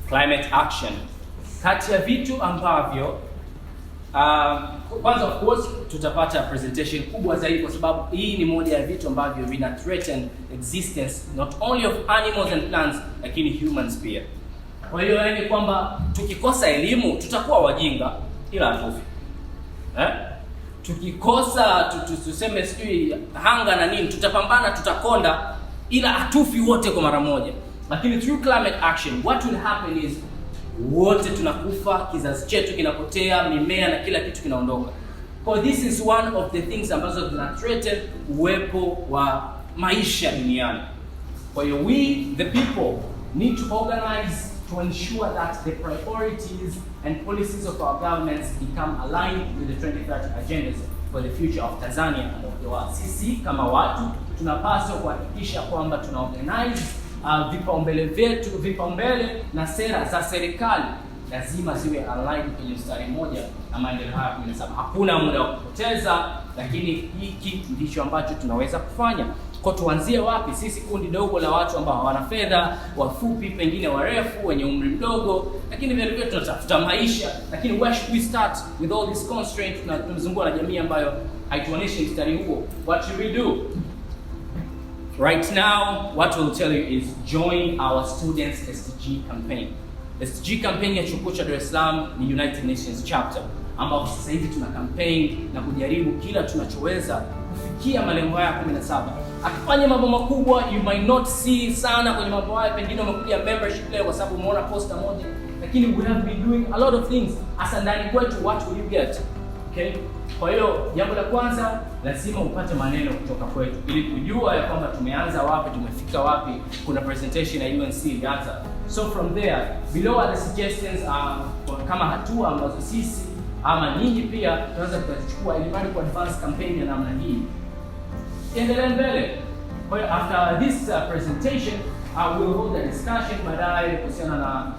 climate action. Kati ya vitu ambavyo kwanza of course tutapata presentation kubwa zaidi, kwa sababu hii ni moja ya vitu ambavyo vina threaten existence not only of animals and plants lakini humans pia. Kwa hiyo yani kwamba tukikosa elimu tutakuwa wajinga ila hatufi. Tukikosa tuseme sijui hanga na nini, tutapambana tutakonda ila hatufi wote kwa mara moja. Lakini through climate action what will happen is wote tunakufa, kizazi chetu kinapotea, mimea na kila kitu kinaondoka. So this is one of the things ambazo zina threaten uwepo wa maisha duniani. Kwa hiyo we the people need to organize to ensure that the priorities and policies of our governments become aligned with the 2030 agendas for the future of Tanzania and of the world. Sisi kama watu tunapaswa kuhakikisha kwamba tuna organize vipaumbele na sera za serikali lazima ziwe aligned kwenye mstari mmoja na maendeleo haya 17. Hakuna muda wa kupoteza, lakini hiki ndicho ambacho tunaweza kufanya. Kwa tuanzie wapi? Sisi kundi dogo la watu ambao hawana fedha, wafupi, pengine warefu, wenye umri mdogo, lakini vile vile tunatafuta maisha. Lakini where should we start with all this constraint? Tunazungukwa na jamii ambayo haituoneshi mstari huo. What should we do? Right now, what we'll tell you is join our students' SDG campaign. SDG campaign ya chuo cha Dar es Salaam ni United Nations chapter, ambapo sasa hivi tuna campaign na kujaribu kila tunachoweza kufikia malengo haya 17. Akifanya mambo makubwa, you might not see sana kwenye mambo haya, pengine umekuja membership leo kwa sababu umeona poster moja, lakini we have been doing a lot of things. Hasa ndani kwetu, what will you get? Okay? Kwa hiyo jambo la kwanza lazima upate maneno kutoka kwetu ili kujua ya kwamba tumeanza wapi, tumefika wapi. Kuna presentation ya UNC ilianza. So from there, below are the suggestions kama hatua ambazo sisi ama nyinyi pia tunaweza kuchukua ili bado ku advance campaign ya namna hii. Endelea mbele. Kwa hiyo after this presentation, we'll hold a discussion baadaye kuhusiana na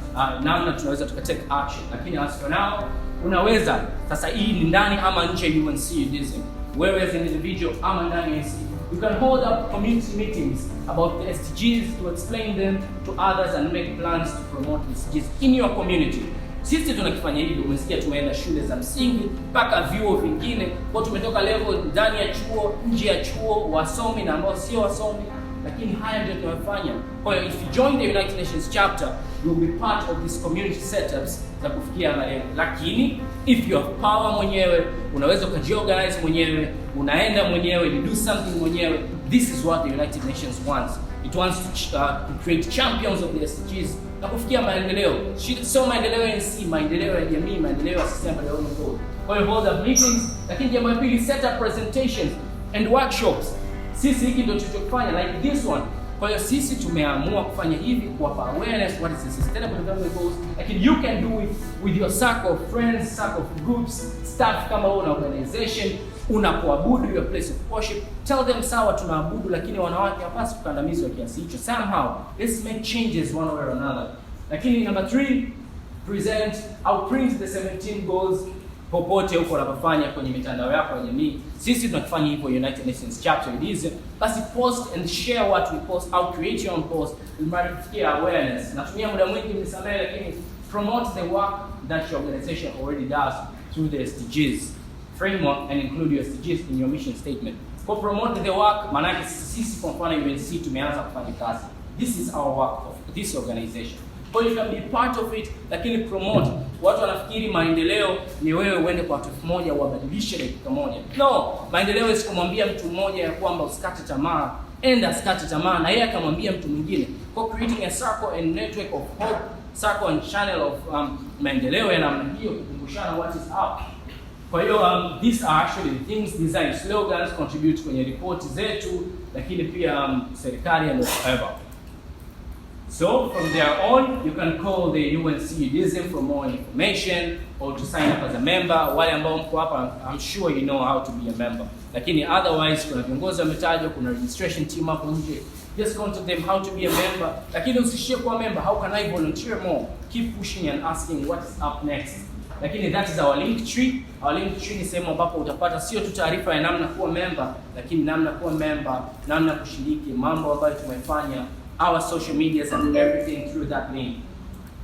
namna tunaweza take action. Lakini as for now, unaweza sasa, hii ni ndani ama nje ya UNC UDSM, wewe as an individual ama ndani ya UNC, you can hold up community meetings about the SDGs to explain them to others and make plans to promote the SDGs in your community. Sisi tunakifanya hivi, umesikia tumeenda shule za msingi mpaka vyuo vingine, kwa tumetoka level ndani ya chuo, nje ya chuo, wasomi na ambao sio wasomi, lakini haya ndio tunayofanya. Kwa hiyo if you join the United Nations chapter, you will be part of these community setups za kufikia malengo. Lakini if you have power mwenyewe, unaweza kujiorganize mwenyewe, unaenda mwenyewe, you do something mwenyewe. This is what the United Nations wants. It wants to create champions of the SDGs na kufikia maendeleo. Sio maendeleo ya nchi, maendeleo ya jamii, maendeleo ya system ya ulimwengu. Kwa hiyo hold up meetings, lakini jambo la pili, set up presentations and workshops. Sisi hiki ndio tulichofanya like this one. Kwa hiyo sisi tumeamua kufanya hivi kuwapa awareness what is the sustainable development goals. Lakini you can do it with your circle of friends, circle of groups, staff kama una organization, unapoabudu your place of worship. Tell them sawa tunaabudu, lakini wanawake hapaswi kukandamizwa kiasi hicho. Somehow let's make changes one way or another. Lakini number 3, present au print the 17 goals popote huko unapofanya kwenye mitandao yako ya jamii. Sisi tunakifanya hivyo United Nations chapter hizi. Basi post and share what we post, au create your own post ili kufikia awareness. Natumia muda mwingi mnisamehe, lakini promote the work that your organization already does through the SDGs framework and include your SDGs in your mission statement. For promote the work, maana sisi kwa mfano UNC tumeanza kufanya kazi. This is our work of this organization. So you can be part of it, lakini promote. Watu wanafikiri maendeleo ni wewe uende kwa watu mmoja uwabadilishe dakika moja. No, maendeleo si kumwambia mtu mmoja ya kwamba usikate tamaa, enda usikate tamaa na yeye akamwambia mtu mwingine. For creating a circle and network of hope, circle and channel of maendeleo ya namna hiyo, kukumbushana what is up. Kwa hiyo these are actually the things, design slogans, contribute kwenye report zetu, lakini pia serikali and whatever. So from there on, you can call the UNC UDSM for more information or to sign up as a member. Wale ambao mko hapa, I'm sure you know how to be a member. Lakini otherwise, kuna viongozi wametajwa, kuna registration team hapo nje. Just contact them how to be a member. Lakini usishie kuwa member, how can I volunteer more? Keep pushing and asking what is up next. Lakini that is our link tree. Our link tree ni sehemu ambapo utapata sio tu taarifa ya namna kuwa member, lakini namna kuwa member, namna kushiriki mambo ambayo tumefanya, our social medias and everything through that link.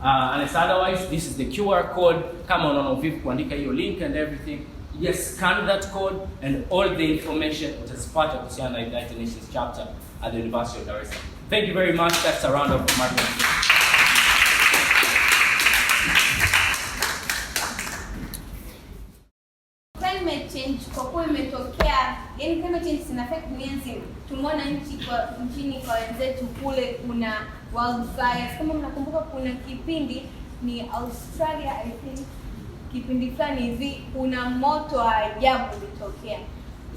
Unless otherwise, this is the QR code. Kama unaona uvivu kuandika hiyo link and everything, just scan that code and all the information utazipata kuhusiana na United Nations chapter at the University of Dar. Thank you very much. That's a round of applause. Climate change kwa kuwa imetokea, yani climate change ina affect dunia nzima. Tumeona nchini kwa wenzetu kule kuna wildfires. Kama mnakumbuka kuna kipindi ni Australia, I think kipindi fulani hivi kuna moto wa ajabu ulitokea.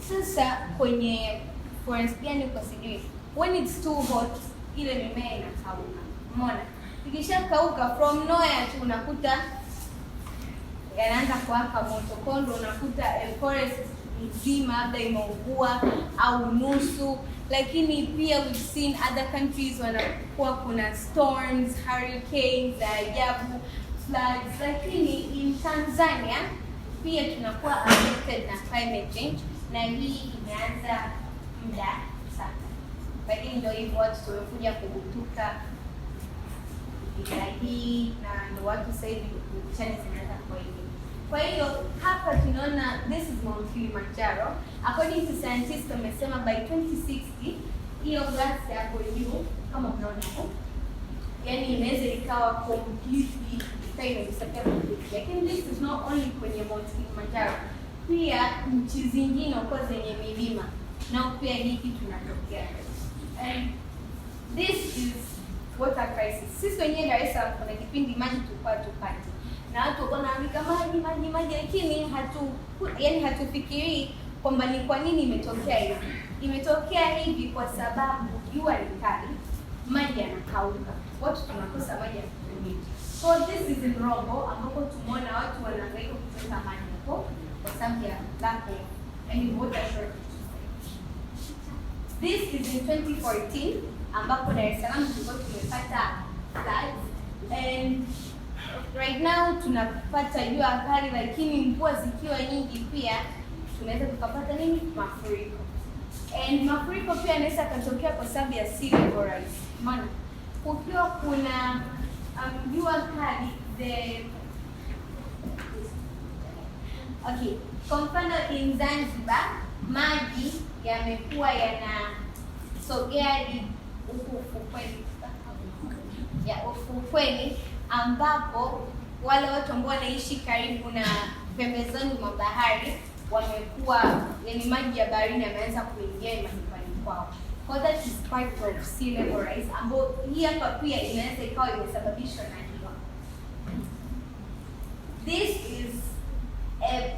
Sasa kwenye forest gani kwa sijui, when it's too hot ile mimea inakauka. Umeona? Ikishakauka from nowhere tu unakuta yanaanza kuwaka moto, kondo unakuta forest nzima labda imeungua au nusu. Lakini pia we've seen other countries wanakuwa kuna storms, hurricanes za ajabu, floods. Lakini in Tanzania pia tunakuwa affected na climate change, na hii imeanza muda sana. Lakini ndio hivyo, watu tumekuja kugutuka ila hii, na ndio watu sasa hivi chani zinaanza kwa hivi. Kwa hiyo hapa tunaona this is Mount Kilimanjaro. According to scientists wamesema by 2060 hiyo glass yako juu kama unaona hapo, yani inaweza ikawa completely disappear completely. Lakini this is not only kwenye Mount Kilimanjaro, pia nchi zingine huko zenye milima nao pia hiki tunatokea. And this is water crisis. Sisi wenyewe Dar es Salaam kuna kipindi maji tulikuwa tupati, na watu wanaandika maji, lakini hatufikirii kwamba ni kwa nini imetokea hivi. Imetokea hivi kwa sababu jua ni kali, maji yanakauka, watu tunakosa maji ya kutumia. So this is in Rombo ambapo tumeona watu wanahangaika kuchota maji hapo kwa sababu ya lack of water shortage. This is in 2014 ambapo Dar es Salaam tulikuwa tumepata floods, and right now tunapata jua kali, lakini mvua zikiwa nyingi pia tunaweza tukapata nini? Mafuriko. And mafuriko pia yanaweza kutokea kwa sababu ya sea level rise. Maana ukiwa kuna jua kali kwa mfano in Zanzibar maji yamekuwa yanasogea ufukweni, ambapo wale watu ambao wanaishi karibu na pembezoni mwa bahari wamekuwa, yani maji ya baharini yameanza kuingia majumbani kwao. So that is part of sea level rise, ambapo hii hapa pia inaweza ikawa imesababishwa na jua. This is a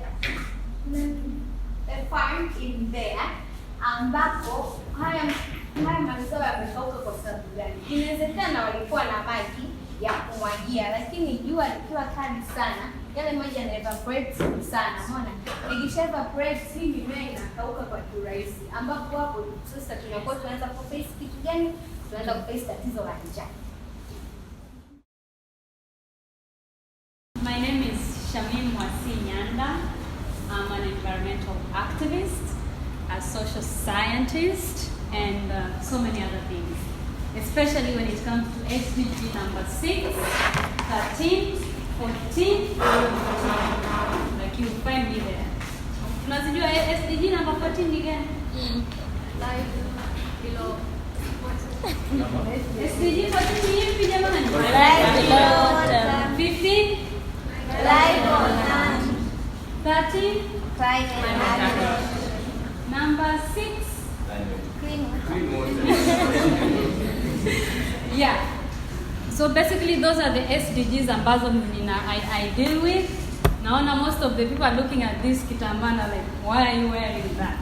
farm in there ambapo haya mazao yamekauka kwa sababu gani? Inawezekana walikuwa na maji ya kumwagia, lakini jua likiwa kali sana, yale maji yana evaporate sana. Unaona? Ikisha evaporate hii mimea inakauka kwa urahisi, ambapo hapo sasa tunakuwa tunaanza kuface kitu gani? Tunaanza kuface tatizo la njaa. My name is Shamim Wasinyanda. I'm an environmental activist, a social scientist, and so many other things. Especially when it comes to SDG number 6, 13, 14, like you find me there. Unazijua SDG number 14 ni gani? Life below. SDG 14 ni ipi jamani? Life below water. 15? Life on land. 13? Climate. Number 6? Clean water. Yeah. So basically those are the SDGs ambazo I deal with. Naona most of the people are looking at this kitambana like, why are you wearing that?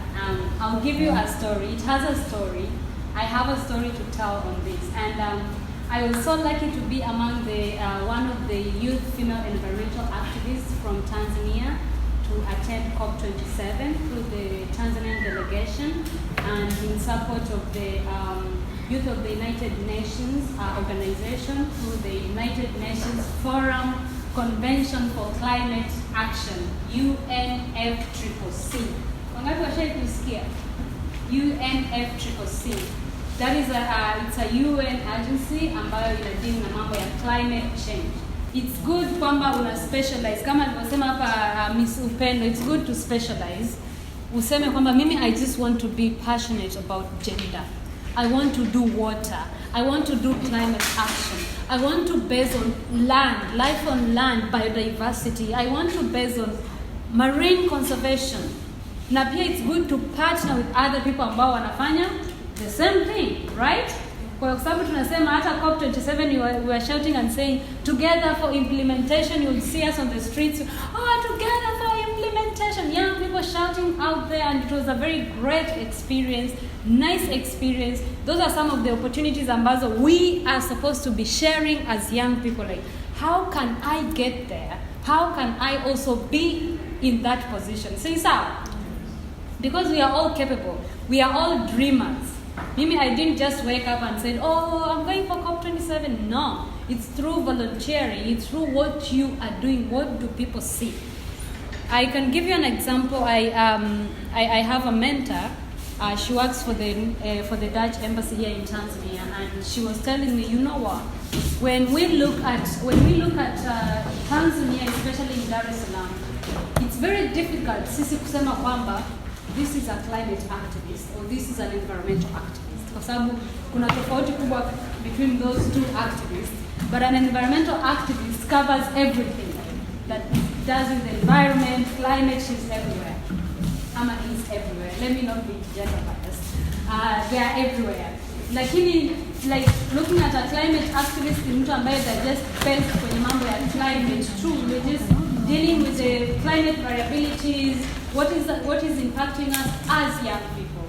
I'll give you a story. It has a story. I have a story to tell on this. And I was so lucky to be among the one of the youth female environmental activists from Tanzania to attend COP27 through the Tanzanian delegation and in support of the Youth of the United Nations organization through the United Nations Forum Convention for Climate Action, UNFCCC. Wangapi washai kusikia? UNFCCC. That is it's a UN agency ambayo inadeal na mambo ya climate change. It's good kwamba una specialize kama alivyosema hapa Miss Upendo, it's good to specialize. Useme kwamba mimi I just want to be passionate about gender. I want to do water. I want to do climate action. I want to base on land, life on land, biodiversity. I want to base on marine conservation. Na pia it's good to partner with other people ambao wanafanya the same thing, right? Kwa sababu tunasema hata COP27 we were shouting and saying together for implementation. You will see us on the streets, together for implementation, young people shouting out there, and it was a very great experience, nice experience. Those are some of the opportunities ambazo we are supposed to be sharing as young people, like how can I get there? How can I also be in that position? See, because we are all capable, we are all dreamers. Maybe I didn't just wake up and say, I'm going for COP27. No, it's through volunteering. It's through what you are doing. What do people see? I can give you an example. I have a mentor. She works for the Dutch embassy here in Tanzania, and she was telling me, you know what? When we look at Tanzania, especially in Dar es Salaam, it's very difficult sisi kusema kwamba this is a climate activist or this is an environmental activist. Kwa sababu kuna tofauti kubwa between those two activists. But an environmental activist covers everything that does in the environment. Climate is everywhere. Is everywhere. Let me not be gender biased. They are everywhere. Like looking at a climate activist ni mtu ambaye they're just based kwenye mambo ya climate too. We're just dealing with the climate variabilities. What is impacting us as young people.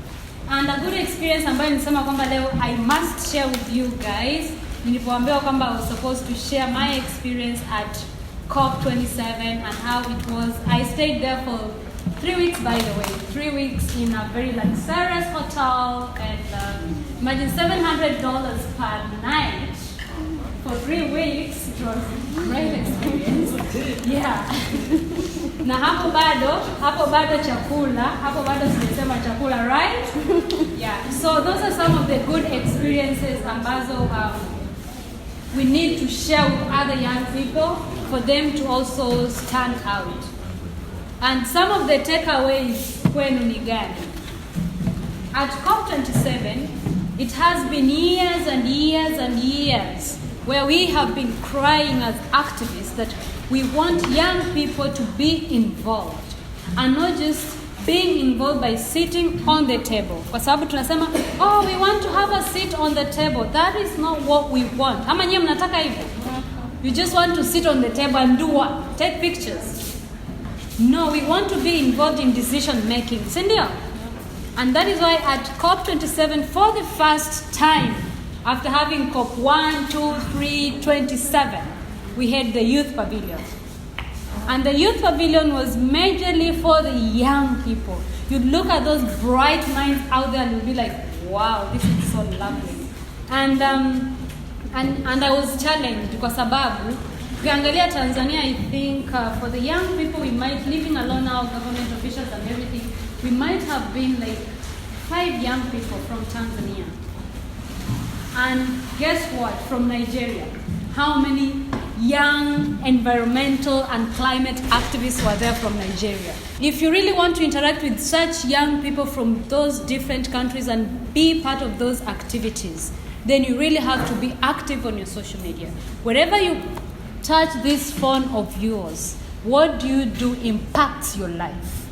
And a good experience ambayo nisema kwamba leo I must share with you guys. Nilipoambiwa kwamba I was supposed to share my experience at COP27 and how it was. I stayed there for 3 weeks, by the way. 3 weeks in a very luxurious hotel, and imagine $700 per night for 3 weeks. It was a great experience. Yeah. Na hapo bado chakula, right? Yeah. So those are some of the good experiences ambazo we need to share with other young people for them to also stand out. And some of the takeaways kwenu ni gani? At COP27, it has been years and years and years where we have been crying as activists that we want young people to be involved, and not just being involved by sitting on the table. Kwa sababu tunasema, we want to have a seat on the table. That is not what we want. Ama nyie mnataka hivyo? You just want to sit on the table and do what? Take pictures. No, we want to be involved in decision making. Sindio? And that is why at COP27, for the first time, after having COP 1, 2, 3, 27, we had the youth pavilion. And the youth pavilion was majorly for the young people. You'd look at those bright minds out there and you'd be like, wow, this is so lovely. And I was challenged kwa sababu ukiangalia Tanzania, I think for the young people, we might, living alone now, government officials and everything, we might have been like 5 young people from Tanzania. And guess what? From Nigeria, how many young environmental and climate activists were there from Nigeria? If you really want to interact with such young people from those different countries and be part of those activities, then you really have to be active on your social media. Wherever you touch this phone of yours, what do impacts your life.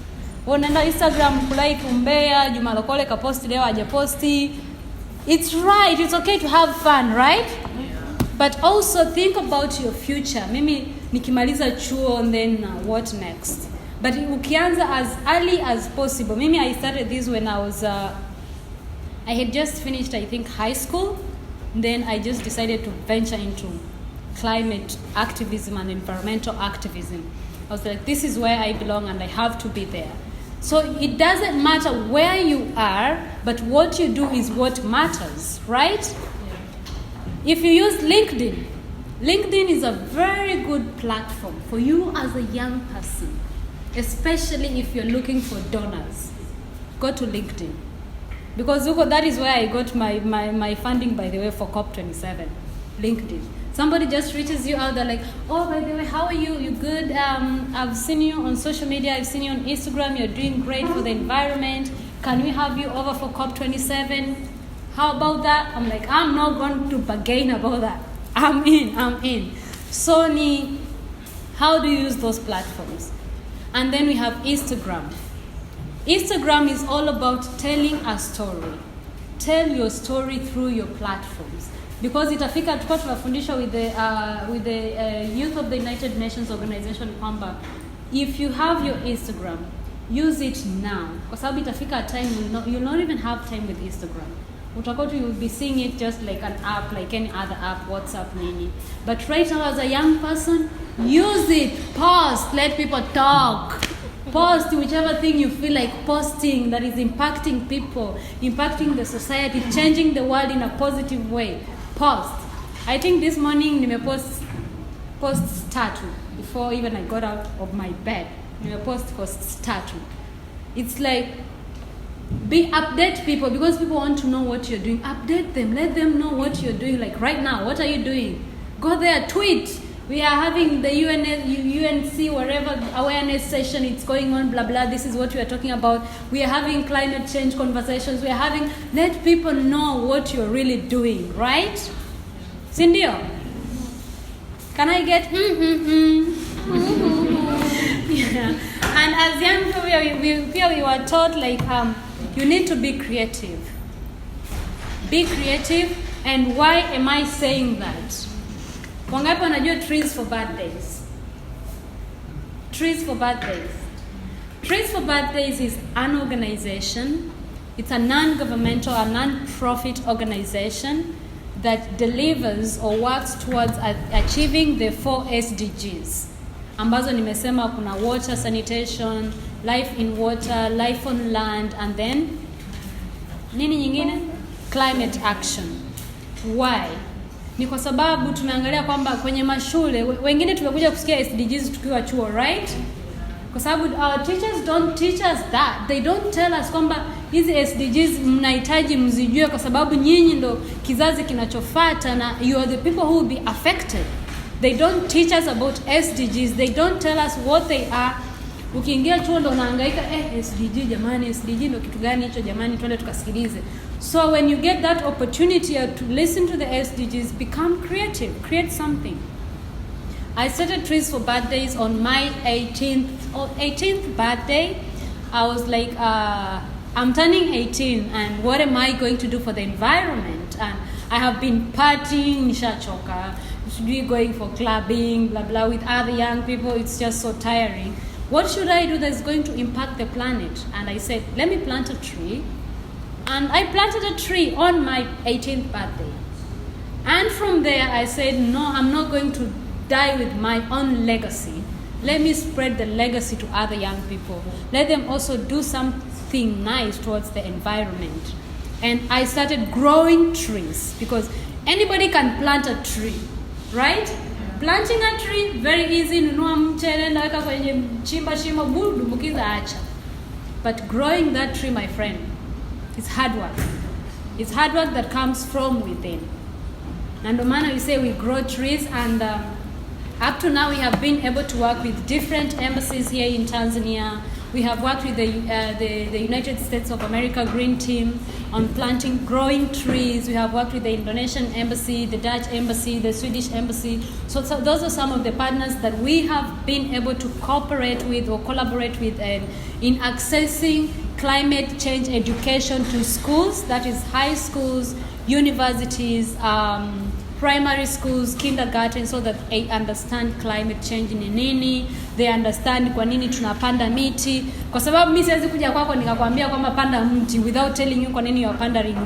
Unaenda Instagram kulike umbea, Juma Lokole kaposti leo hajaposti. It's right, it's okay to have fun, right? But also think about your future. Mimi nikimaliza chuo, and then what next? But ukianza as early as possible. Mimi I started this when I was I had just finished, I think, high school. Then I just decided to venture into climate activism and environmental activism. I was like, this is where I belong and I have to be there. So it doesn't matter where you are, but what you do is what matters, right? Yeah. If you use LinkedIn is a very good platform for you as a young person, especially if you're looking for donors. Go to LinkedIn. Because that is where I got my funding, by the way, for COP27, LinkedIn. Somebody just reaches you out, they're like, oh, by the way, how are you? You good? I've seen you on social media, I've seen you on Instagram, you're doing great for the environment. Can we have you over for COP27? How about that? I'm like, I'm not going to bargain about that. I'm in. So, how do you use those platforms? And then we have Instagram. Instagram is all about telling a story. Tell your story through your platforms. Because itafika tukua tunafundisha with the youth of the United Nations Organization kwamba if you have your Instagram, use it now. Kwa sababu itafika a time you'll not even have time with Instagram. Utakuta you'll be seeing it just like an app, like any other app, WhatsApp, nini. But right now as a young person, use it, post, let people talk. Post whichever thing you feel like posting that is impacting people, impacting the society, changing the world in a positive way. Post. I think this morning nimepost statue before even I got out of my bed. Nimepost statue. It's like update people because people want to know what you're doing. Update them. Let them know what you're doing. Like right now, what are you doing? Go there, tweet. We are having the UNC whatever awareness session. It's going on. Blah blah. This is what we are talking about. We are having climate change conversations. We are having. Let people know what you're really doing. Right? Cindy, can I get Yeah. And as young people, we were taught like you need to be creative. Be creative. And why am I saying that? Wangapi wanajua Trees for Bad Days? Trees for Bad Days. Trees for Bad Days is an organization. It's a non-governmental, a non-profit organization that delivers or works towards achieving the 4 SDGs. Ambazo nimesema kuna water sanitation, life in water, life on land, and then nini nyingine? Climate action. Why? Ni kwa sababu tumeangalia kwamba kwenye mashule wengine tumekuja kusikia SDGs tukiwa chuo, right? Kwa sababu our teachers don't teach us that. They don't tell us kwamba hizi SDGs mnahitaji mzijue kwa sababu nyinyi ndo kizazi kinachofuata na you are the people who will be affected. They don't teach us about SDGs. They don't tell us what they are. Ukiingia chuo ndo unahangaika SDG jamani, SDG ndo kitu gani hicho jamani, twende tukasikilize. So when you get that opportunity to listen to the SDGs, become creative, create something. I started Trees for Bad Days on my 18th birthday. I was like, I'm turning 18 and what am I going to do for the environment? And I have been partying, nishachoka, going for clubbing, blah blah, with other young people. It's just so tiring. What should I do that's going to impact the planet? And I said, let me plant a tree. And I planted a tree on my 18th birthday. And from there I said, no, I'm not going to die with my own legacy. Let me spread the legacy to other young people. Let them also do something nice towards the environment. And I started growing trees because anybody can plant a tree, right? Planting a tree, very easy. Nunua mchele naweka kwenye chimba shimo, dumbukiza acha. But growing that tree, my friend, it's hard work. It's hard work that comes from within. And Ndomana, we say we grow trees, and up to now we have been able to work with different embassies here in Tanzania. We have worked with the United States of America Green Team on growing trees. We have worked with the Indonesian embassy, the Dutch embassy, the Swedish embassy. So those are some of the partners that we have been able to cooperate with or collaborate with in accessing climate change education to schools, that is high schools, universities, primary schools, kindergarten, so that they understand climate change ni nini, they understand kwa nini tunapanda miti. Kwa sababu mimi siwezi kuja kwako nikakwambia kwamba panda mti without telling you kwa nini you are pandering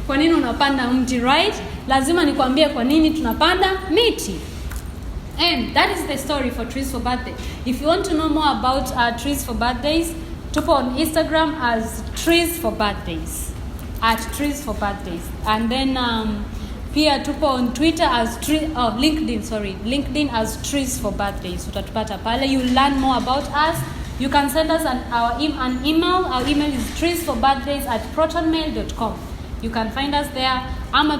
kwa nini unapanda mti, right? Lazima nikwambie kwa nini tunapanda miti. And that is the story for Trees for Bad Days. If you want to know more about Trees for Bad Days, tupo on Instagram as Trees for Bad Days. At Trees for Bad Days. And then pia tupo on Twitter as LinkedIn as Trees for Bad Days. Utatupata pale. You learn more about us you can send us an email. Our email is treesforbirthdays@protonmail.com. You can find us there.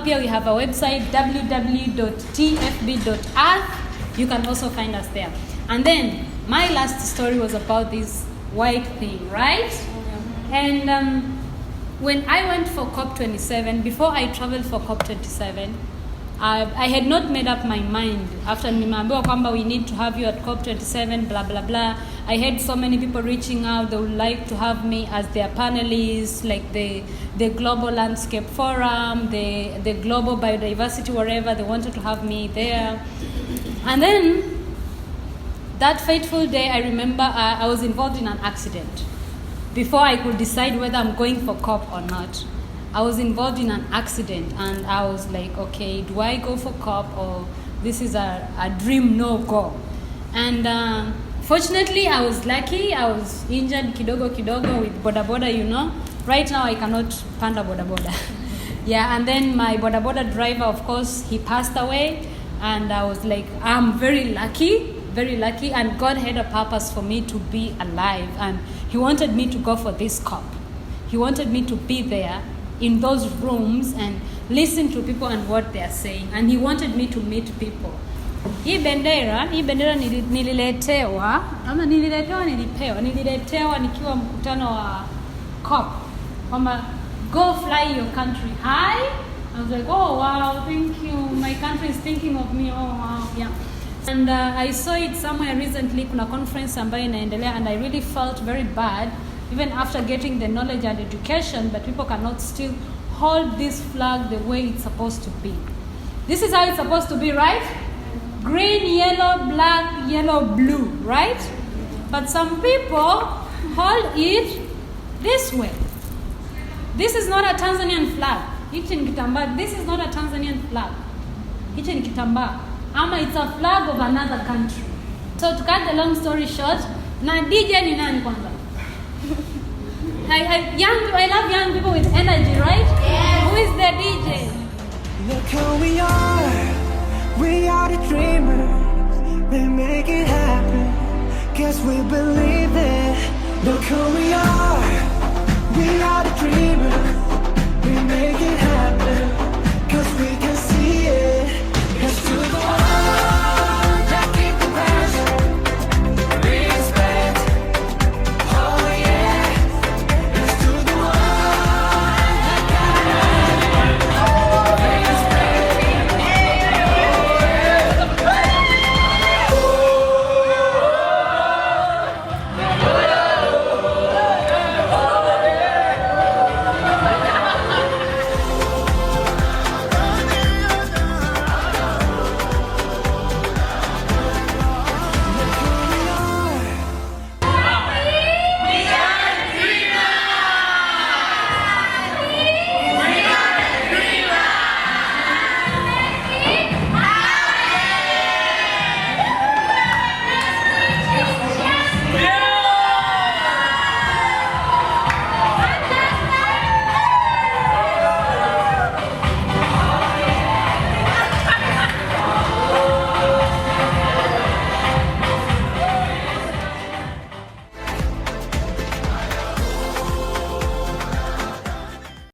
Pia we have a website, www.tfb.earth. You can also find us there. And then my last story was about this white thing, right? And when I went for COP27, before I traveled for COP27, I had not made up my mind. After nimeambiwa kwamba we need to have you at COP27, blah, blah, blah. I had so many people reaching out. They would like to have me as their panelists, like the Global Landscape Forum, the Global Biodiversity, wherever. They wanted to have me there. And then, that fateful day, I remember I was involved in an accident. Before I could decide whether I'm going for COP or not, I was involved in an accident, and I was like, okay, do I go for COP, or this is a dream no-go? And fortunately, I was lucky. I was injured kidogo with boda, you know. Right now, I cannot panda boda. Yeah, and then my boda driver, of course, he passed away, and I was like, I'm very lucky, and God had a purpose for me to be alive, and He wanted me to go for this COP. He wanted me to be there in those rooms and listen to people and what they are saying, and He wanted me to meet people. Hii bendera nililetewa nikiwa mkutano wa COP. Go fly your country high. I was like, oh wow, thank you. My country is thinking of me. Oh wow, yeah. And I saw it somewhere recently, kuna conference ambayo inaendelea, and I really felt very bad, even after getting the knowledge and education, but people cannot still hold this flag the way it's supposed to be. This is how it's supposed to be, right? Green, yellow, black, yellow, blue, right? But some people hold it this way. This is not a Tanzanian flag. This is not a Tanzanian flag. It's a flag of another country. So to cut the long story short, na DJ ni nani kwanza? I love young people with energy, right? Yes. Who is the DJ? Look who we are the dreamers, we make it happen, guess we believe it. Look who we are the dreamers.